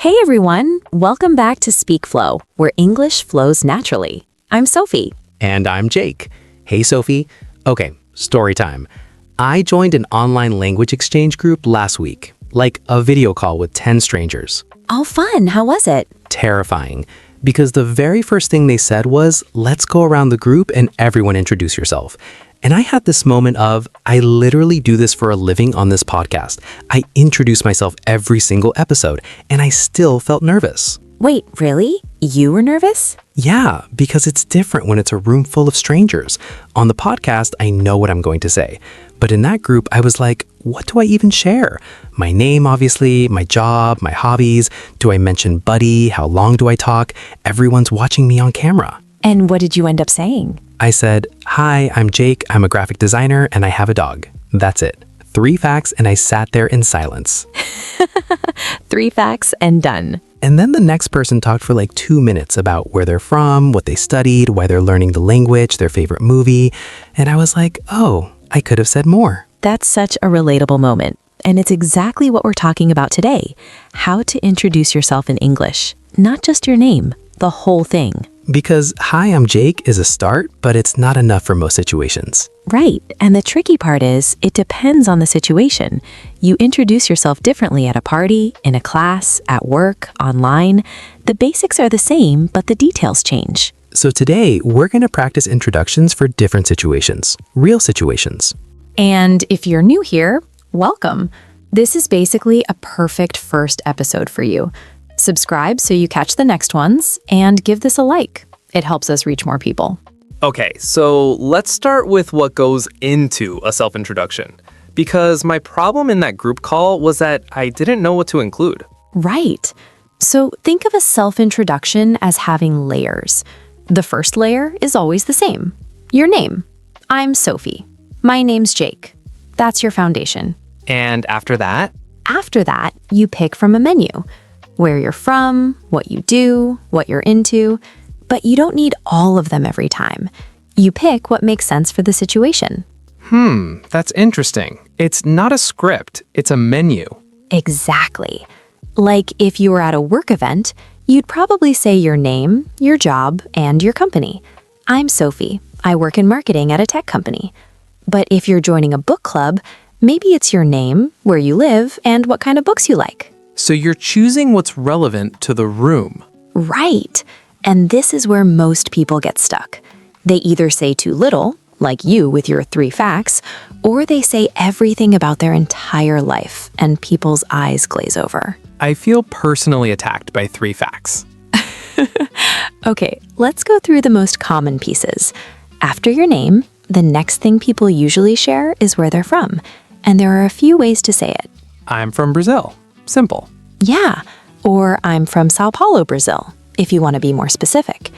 Hey everyone, welcome back to Speak Flow, where English flows naturally. I'm Sophie. And I'm Jake. Hey, Sophie. Okay, story time. I joined an online language exchange group last week, like a video call with 10 strangers. Oh, fun. How was it? Terrifying, because the very first thing they said was, let's go around the group and everyone introduce yourself. And I had this moment of, I literally do this for a living on this podcast. I introduce myself every single episode, and I still felt nervous. Wait, really? You were nervous? Yeah, because it's different when it's a room full of strangers. On the podcast, I know what I'm going to say. But in that group, I was like, what do I even share? My name, obviously, my job, my hobbies. Do I mention buddy? How long do I talk? Everyone's watching me on camera. And what did you end up saying? I said, hi, I'm Jake. I'm a graphic designer and I have a dog. That's it. 3 facts and I sat there in silence. 3 facts and done. And then the next person talked for like 2 minutes about where they're from, what they studied, why they're learning the language, their favorite movie. And I was like, oh, I could have said more. That's such a relatable moment. And it's exactly what we're talking about today. How to introduce yourself in English. Not just your name, the whole thing. Because hi, I'm Jake is a start, but it's not enough for most situations. Right. And the tricky part is, it depends on the situation. You introduce yourself differently at a party, in a class, at work, online. The basics are the same, but the details change. So today, we're going to practice introductions for different situations, real situations. And if you're new here, welcome. This is basically a perfect first episode for you. Subscribe so you catch the next ones, and give this a like. It helps us reach more people. Okay, so let's start with what goes into a self-introduction. Because my problem in that group call was that I didn't know what to include. Right. So think of a self-introduction as having layers. The first layer is always the same. Your name. I'm Sophie. My name's Jake. That's your foundation. And after that? After that, you pick from a menu. Where you're from, what you do, what you're into, but you don't need all of them every time. You pick what makes sense for the situation. That's interesting. It's not a script, it's a menu. Exactly. Like if you were at a work event, you'd probably say your name, your job, and your company. I'm Sophie. I work in marketing at a tech company. But if you're joining a book club, maybe it's your name, where you live, and what kind of books you like. So you're choosing what's relevant to the room. Right. And this is where most people get stuck. They either say too little, like you with your 3 facts, or they say everything about their entire life, and people's eyes glaze over. I feel personally attacked by 3 facts. Okay, let's go through the most common pieces. After your name, the next thing people usually share is where they're from, and there are a few ways to say it. I'm from Brazil. Simple. Yeah, or I'm from Sao Paulo, Brazil, if you want to be more specific.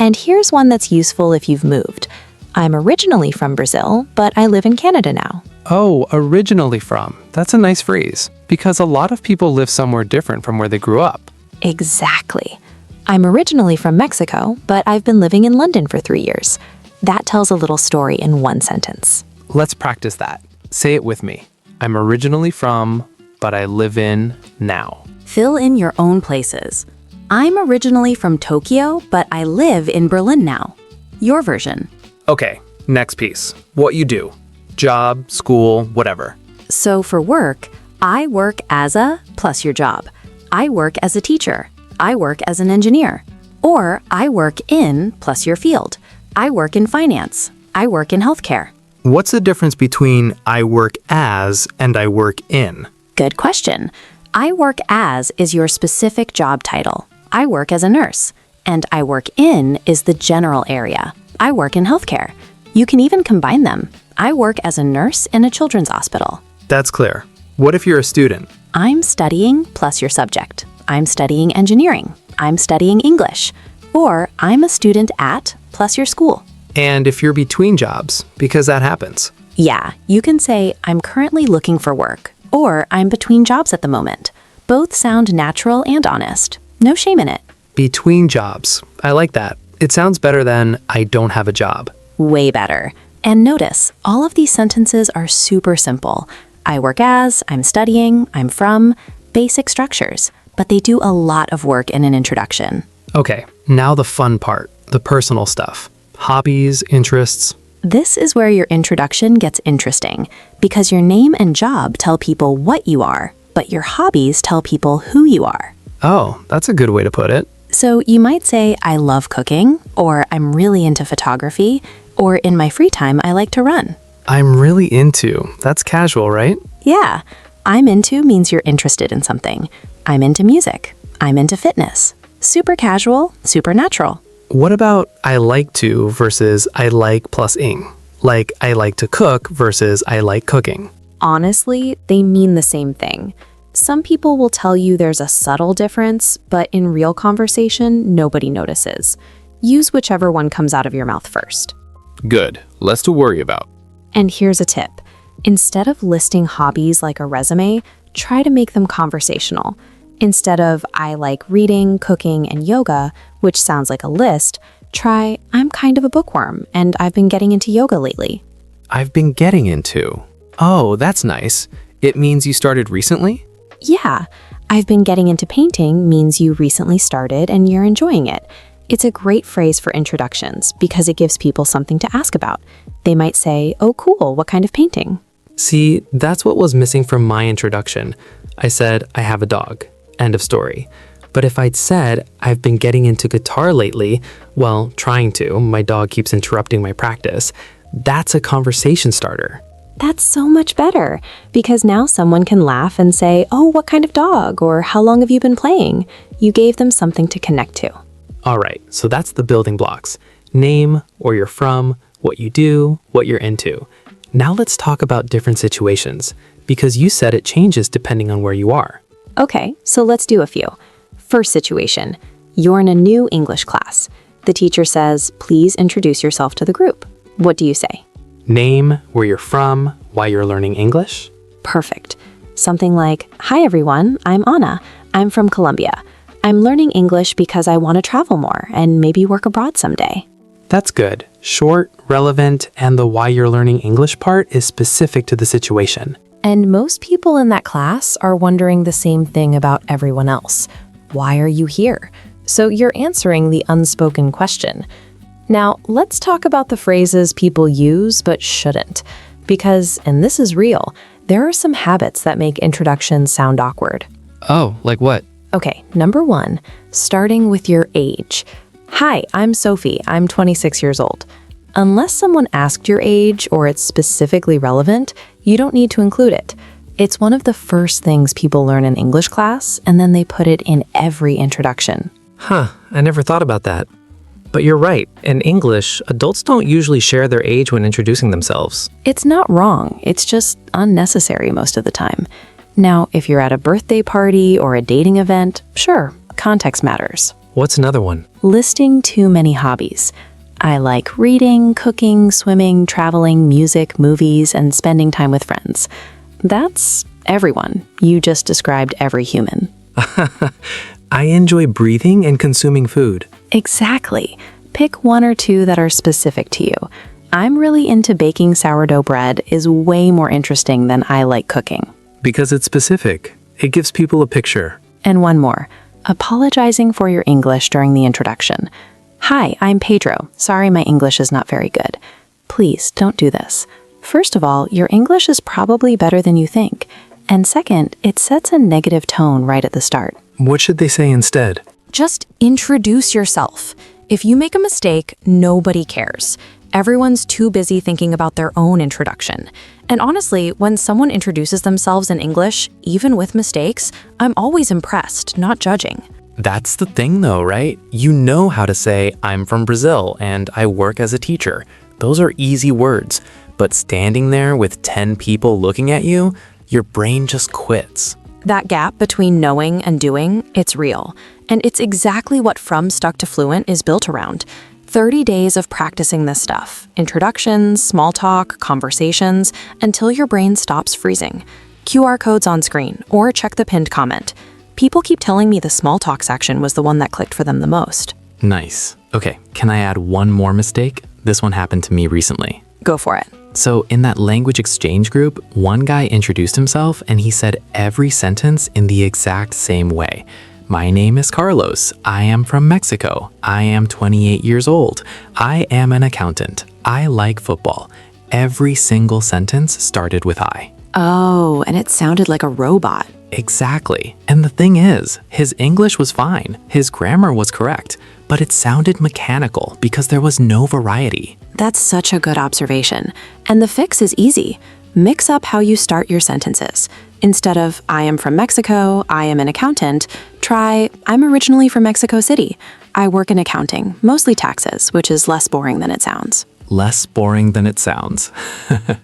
And here's one that's useful if you've moved. I'm originally from Brazil, but I live in Canada now. Oh, originally from. That's a nice phrase, because a lot of people live somewhere different from where they grew up. Exactly. I'm originally from Mexico, but I've been living in London for 3 years. That tells a little story in one sentence. Let's practice that. Say it with me. I'm originally from, but I live in now. Fill in your own places. I'm originally from Tokyo, but I live in Berlin now. Your version. Okay, next piece. What you do. Job, school, whatever. So for work, I work as a plus your job. I work as a teacher. I work as an engineer. Or I work in plus your field. I work in finance. I work in healthcare. What's the difference between I work as and I work in? Good question. I work as is your specific job title. I work as a nurse. And I work in is the general area. I work in healthcare. You can even combine them. I work as a nurse in a children's hospital. That's clear. What if you're a student? I'm studying plus your subject. I'm studying engineering. I'm studying English. Or I'm a student at plus your school. And if you're between jobs, because that happens. Yeah, you can say, I'm currently looking for work. Or I'm between jobs at the moment. Both sound natural and honest. No shame in it. Between jobs. I like that. It sounds better than I don't have a job. Way better. And notice, all of these sentences are super simple. I work as, I'm studying, I'm from, basic structures. but they do a lot of work in an introduction. Okay, now the fun part, the personal stuff. Hobbies, interests. This is where your introduction gets interesting, because your name and job tell people what you are, but your hobbies tell people who you are. Oh, that's a good way to put it. So you might say, I love cooking, or I'm really into photography, or in my free time, I like to run. I'm really into. That's casual, right? Yeah, I'm into means you're interested in something. I'm into music. I'm into fitness. Super casual, super natural. What about I like to versus I like plus ing? Like I like to cook versus I like cooking. Honestly, they mean the same thing. Some people will tell you there's a subtle difference, but in real conversation, nobody notices. Use whichever one comes out of your mouth first. Good. Less to worry about. And here's a tip. Instead of listing hobbies like a resume, try to make them conversational. Instead of I like reading, cooking, and yoga, which sounds like a list, try I'm kind of a bookworm and I've been getting into yoga lately. I've been getting into. Oh, that's nice. It means you started recently? Yeah, I've been getting into painting means you recently started and you're enjoying it. It's a great phrase for introductions because it gives people something to ask about. They might say, oh cool, what kind of painting? See, that's what was missing from my introduction. I said, I have a dog. End of story. But if I'd said, I've been getting into guitar lately, well, trying to, my dog keeps interrupting my practice, that's a conversation starter. That's so much better because now someone can laugh and say, oh, what kind of dog? Or how long have you been playing? You gave them something to connect to. All right, so that's the building blocks. Name, where you're from, what you do, what you're into. Now let's talk about different situations because you said it changes depending on where you are. Okay, so let's do a few. First situation, you're in a new English class. The teacher says, please introduce yourself to the group. What do you say? Name, where you're from, why you're learning English. Perfect. Something like, hi everyone, I'm Anna. I'm from Colombia. I'm learning English because I want to travel more and maybe work abroad someday. That's good. Short, relevant, and the why you're learning English part is specific to the situation. And most people in that class are wondering the same thing about everyone else. Why are you here? So you're answering the unspoken question. Now, let's talk about the phrases people use but shouldn't. Because, and this is real, there are some habits that make introductions sound awkward. Oh, like what? Okay, number 1, starting with your age. Hi, I'm Sophie. I'm 26 years old. Unless someone asked your age or it's specifically relevant, you don't need to include it. It's one of the first things people learn in English class, and then they put it in every introduction. Huh, I never thought about that. But you're right, in English, adults don't usually share their age when introducing themselves. It's not wrong, it's just unnecessary most of the time. Now, if you're at a birthday party or a dating event, sure, context matters. What's another one? Listing too many hobbies. I like reading, cooking, swimming, traveling, music, movies, and spending time with friends. That's everyone. You just described every human. I enjoy breathing and consuming food. Exactly. Pick 1 or 2 that are specific to you. I'm really into baking sourdough bread is way more interesting than I like cooking. Because it's specific. It gives people a picture. And 1 more. Apologizing for your English during the introduction. Hi, I'm Pedro. Sorry my English is not very good. Please don't do this. First of all, your English is probably better than you think. And second, it sets a negative tone right at the start. What should they say instead? Just introduce yourself. If you make a mistake, nobody cares. Everyone's too busy thinking about their own introduction. And honestly, when someone introduces themselves in English, even with mistakes, I'm always impressed, not judging. That's the thing though, right? You know how to say, I'm from Brazil and I work as a teacher. Those are easy words. But standing there with 10 people looking at you, your brain just quits. That gap between knowing and doing, it's real. And it's exactly what From Stuck to Fluent is built around. 30 days of practicing this stuff. Introductions, small talk, conversations, until your brain stops freezing. QR codes on screen, or check the pinned comment. People keep telling me the small talk section was the one that clicked for them the most. Nice. Okay, can I add one more mistake? This one happened to me recently. Go for it. So in that language exchange group, one guy introduced himself and he said every sentence in the exact same way. My name is Carlos. I am from Mexico. I am 28 years old. I am an accountant. I like football. Every single sentence started with I. Oh, and it sounded like a robot. Exactly. And the thing is, his English was fine. His grammar was correct. But it sounded mechanical because there was no variety. That's such a good observation. And the fix is easy. Mix up how you start your sentences. Instead of, I am from Mexico, I am an accountant, try, I'm originally from Mexico City. I work in accounting, mostly taxes, which is less boring than it sounds. Less boring than it sounds.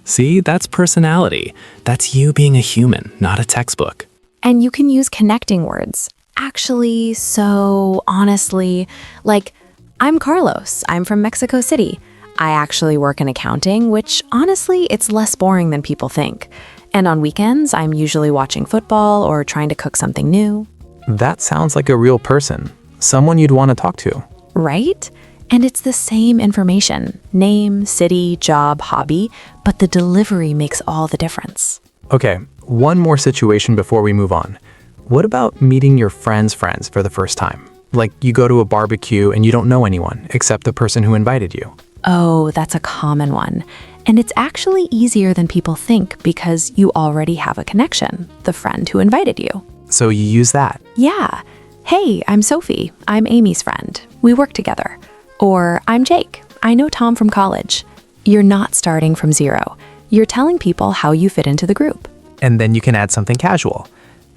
See, that's personality. That's you being a human, not a textbook. And you can use connecting words. Actually, so, honestly, like, I'm Carlos. I'm from Mexico City. I actually work in accounting, which honestly, it's less boring than people think. And on weekends, I'm usually watching football or trying to cook something new. That sounds like a real person, someone you'd want to talk to. Right? And it's the same information, name, city, job, hobby, but the delivery makes all the difference. Okay, one more situation before we move on. What about meeting your friend's friends for the first time? Like you go to a barbecue and you don't know anyone except the person who invited you. Oh, that's a common one. And it's actually easier than people think because you already have a connection, the friend who invited you. So you use that. Yeah. Hey, I'm Sophie. I'm Amy's friend. We work together. Or I'm Jake. I know Tom from college. You're not starting from zero. You're telling people how you fit into the group. And then you can add something casual.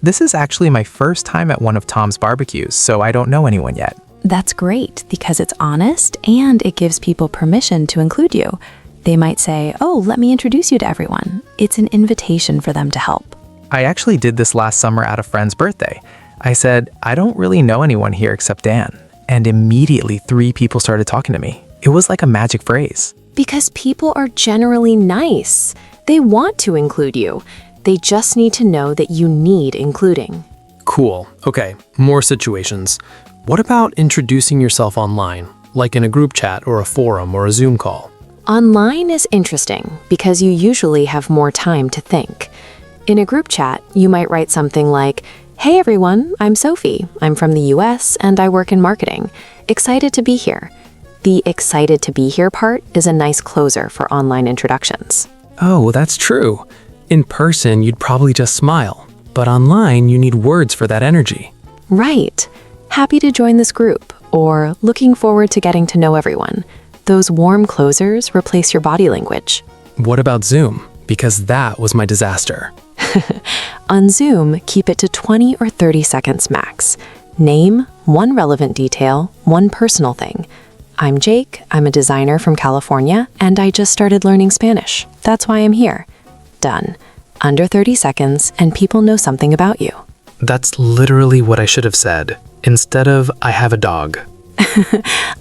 This is actually my first time at one of Tom's barbecues, so I don't know anyone yet. That's great because it's honest and it gives people permission to include you. They might say, oh, let me introduce you to everyone. It's an invitation for them to help. I actually did this last summer at a friend's birthday. I said, I don't really know anyone here except Dan. And immediately 3 people started talking to me. It was like a magic phrase. Because people are generally nice. They want to include you. They just need to know that you need including. Cool. Okay, more situations. What about introducing yourself online, like in a group chat or a forum or a Zoom call? Online is interesting because you usually have more time to think. In a group chat, you might write something like, hey everyone, I'm Sophie. I'm from the US and I work in marketing. Excited to be here. The excited to be here part is a nice closer for online introductions. Oh, that's true. In person, you'd probably just smile. But online, you need words for that energy. Right. Happy to join this group, or looking forward to getting to know everyone. Those warm closers replace your body language. What about Zoom? Because that was my disaster. On Zoom, keep it to 20 or 30 seconds max. Name, one relevant detail, one personal thing. I'm Jake, I'm a designer from California, and I just started learning Spanish. That's why I'm here. Done. Under 30 seconds, and people know something about you. That's literally what I should have said, instead of, I have a dog.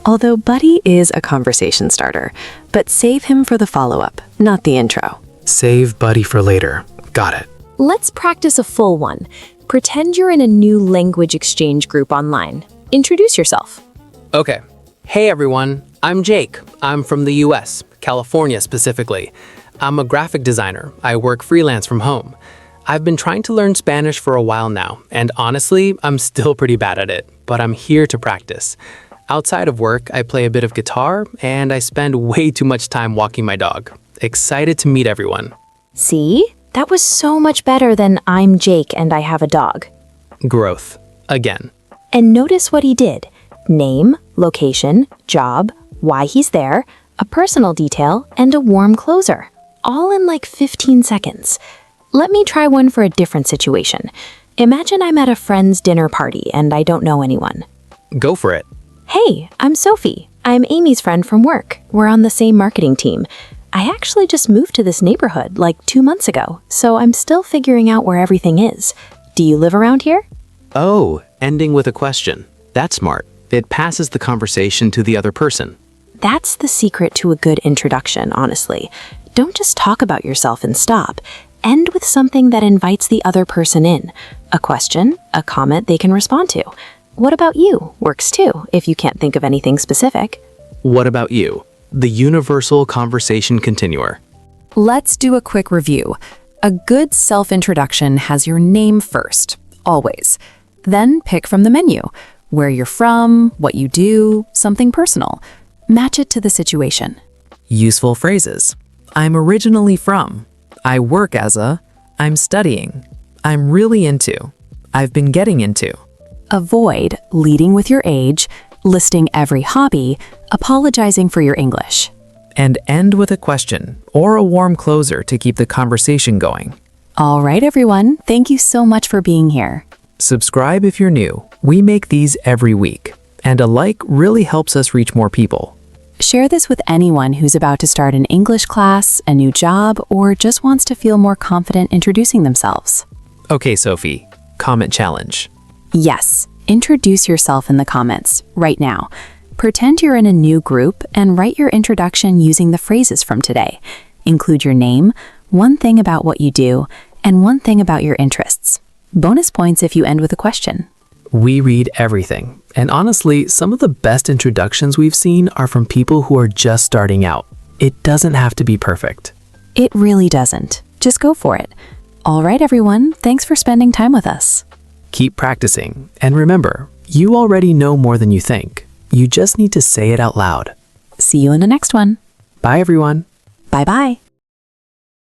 Although Buddy is a conversation starter, but save him for the follow-up, not the intro. Save Buddy for later. Got it. Let's practice a full one. Pretend you're in a new language exchange group online. Introduce yourself. Okay. Hey everyone, I'm Jake. I'm from the US, California specifically. I'm a graphic designer. I work freelance from home. I've been trying to learn Spanish for a while now, and honestly, I'm still pretty bad at it, but I'm here to practice. Outside of work, I play a bit of guitar, and I spend way too much time walking my dog. Excited to meet everyone. See? That was so much better than I'm Jake and I have a dog. Growth. Again. And notice what he did. Name, location, job, why he's there, a personal detail, and a warm closer. All in like 15 seconds. Let me try one for a different situation. Imagine I'm at a friend's dinner party and I don't know anyone. Go for it. Hey, I'm Sophie. I'm Amy's friend from work. We're on the same marketing team. I actually just moved to this neighborhood like 2 months ago, so I'm still figuring out where everything is. Do you live around here? Oh, ending with a question. That's smart. It passes the conversation to the other person. That's the secret to a good introduction, honestly. Don't just talk about yourself and stop. End with something that invites the other person in. A question, a comment they can respond to. What about you? Works too, if you can't think of anything specific. What about you? The universal conversation continuer. Let's do a quick review. A good self-introduction has your name first, always. Then pick from the menu where you're from, what you do, something personal. Match it to the situation. Useful phrases. I'm originally from. I work as a. I'm studying. I'm really into. I've been getting into. Avoid leading with your age, listing every hobby, apologizing for your English. And end with a question or a warm closer to keep the conversation going. All right, everyone. Thank you so much for being here. Subscribe if you're new. We make these every week. And a like really helps us reach more people. Share this with anyone who's about to start an English class, a new job, or just wants to feel more confident introducing themselves. Okay, Sophie, comment challenge. Yes, introduce yourself in the comments right now. Pretend you're in a new group and write your introduction using the phrases from today. Include your name, one thing about what you do, and one thing about your interests. Bonus points if you end with a question. We read everything. And honestly, some of the best introductions we've seen are from people who are just starting out. It doesn't have to be perfect. It really doesn't. Just go for it. All right, everyone. Thanks for spending time with us. Keep practicing. And remember, you already know more than you think. You just need to say it out loud. See you in the next one. Bye, everyone. Bye-bye.